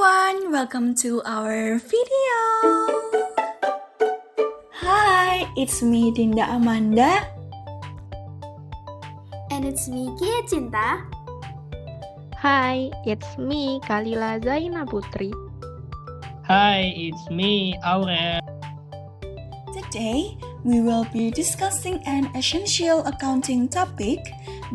everyone, welcome to our video. Hi, it's me Dinda Amanda. And it's me Kia Cinta. Hi, it's me Kalila Zaina Putri. Hi, it's me Aurel. Today, we will be discussing an essential accounting topic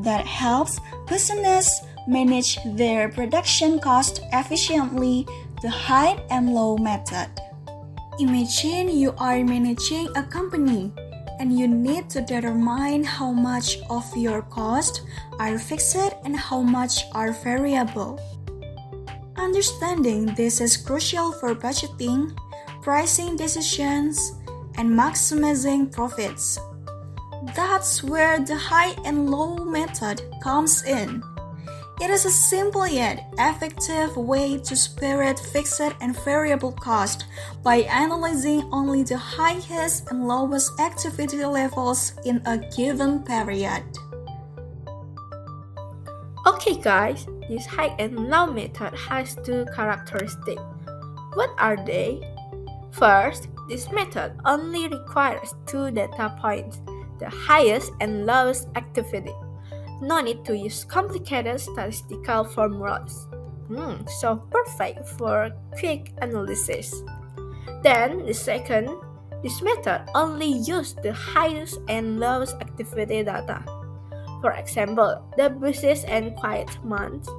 that helps business manage their production cost efficiently, the high and low method. Imagine you are managing a company and you need to determine how much of your costs are fixed and how much are variable. Understanding this is crucial for budgeting, pricing decisions, and maximizing profits. That's where the high and low method comes in. It is a simple yet effective way to separate fixed and variable cost by analyzing only the highest and lowest activity levels in a given period. Okay guys, this high and low method has two characteristics. What are they? First, this method only requires two data points, the highest and lowest activity. No need to use complicated statistical formulas. So perfect for quick analysis. Then the second, this method only uses the highest and lowest activity data. For example, the busiest and quiet months.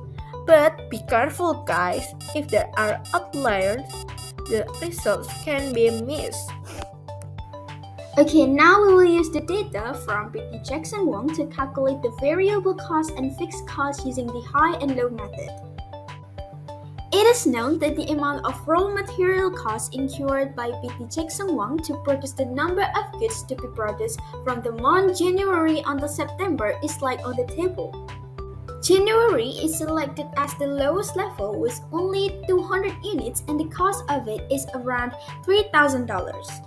But be careful guys, if there are outliers, the results can be missed. Okay, now we will use the data from PT Jackson Wong to calculate the variable cost and fixed cost using the high and low method. It is known that the amount of raw material costs incurred by PT Jackson Wong to produce the number of goods to be produced from the month January until September is like on the table. January is selected as the lowest level with only 200 units and the cost of it is around $3,000.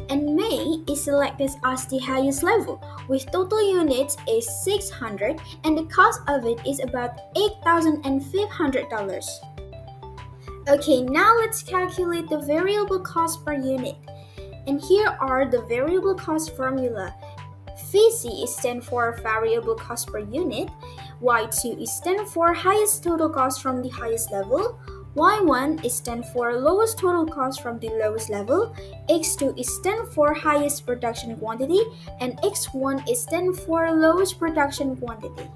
And May is selected as the highest level with total units is 600 and the cost of it is about $8,500. Okay, now let's calculate the variable cost per unit. And here are the variable cost formula. VC is stand for variable cost per unit, Y2 is stand for highest total cost from the highest level, Y1 is stand for lowest total cost from the lowest level, X2 is stand for highest production quantity, and X1 is stand for lowest production quantity.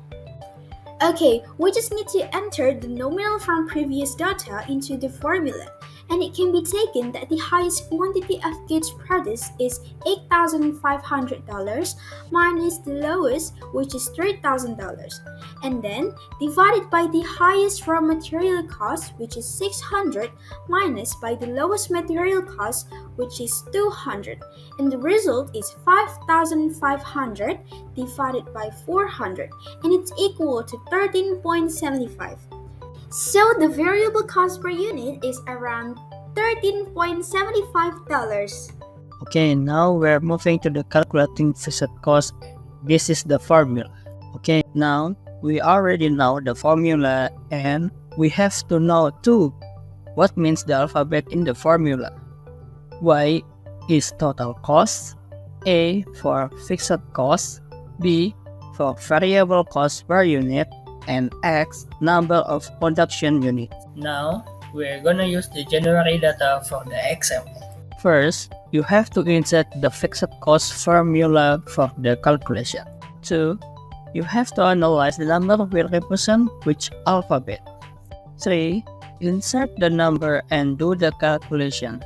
Okay, we just need to enter the nominal from previous data into the formula, and it can be taken that the highest quantity of goods produced is $8,500 minus the lowest, which is $3,000, and then divided by the highest raw material cost, which is 600, minus by the lowest material cost, which is 200, and the result is 5,500 divided by 400, and it's equal to 13.75. So the variable cost per unit is around $13.75. Okay, now we're moving to the calculating fixed cost. This is the formula. Okay, now we already know the formula and we have to know too what means the alphabet in the formula. Y is total cost, A for fixed cost, B for variable cost per unit, and X number of production units. Now, we're gonna use the January data for the example. First, you have to insert the fixed cost formula for the calculation. 2. You have to analyze the number will represent which alphabet. 3. Insert the number and do the calculation.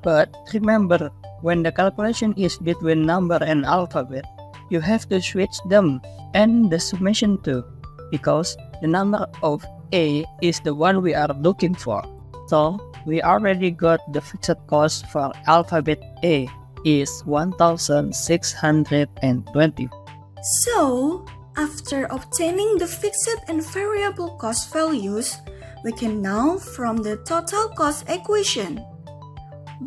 But remember, when the calculation is between number and alphabet, you have to switch them and the summation too, because the number of A is the one we are looking for. So, we already got the fixed cost for alphabet A is 1,620. So, after obtaining the fixed and variable cost values, we can now from the total cost equation.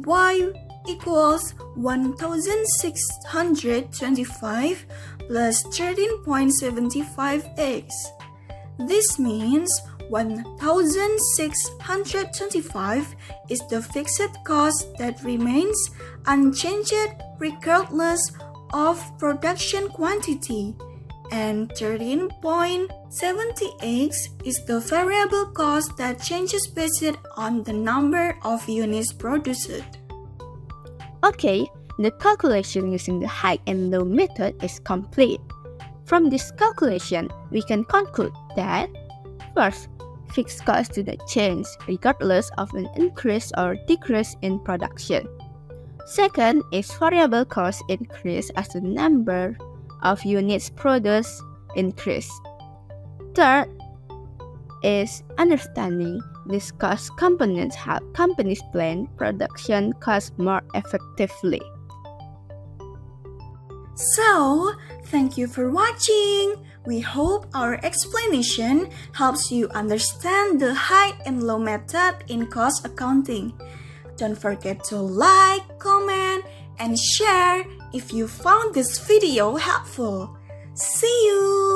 Y equals 1,625 plus 13.75x. This means 1,625 is the fixed cost that remains unchanged regardless of production quantity, and 13.78 is the variable cost that changes based on the number of units produced. Okay, the calculation using the high and low method is complete. From this calculation, we can conclude that first, fixed costs do not change regardless of an increase or decrease in production. Second is variable costs increase as the number of units produced increase. Third is understanding these cost components help companies plan production costs more effectively. So, thank you for watching. We hope our explanation helps you understand the high and low method in cost accounting. Don't forget to like, comment, and share if you found this video helpful. See you!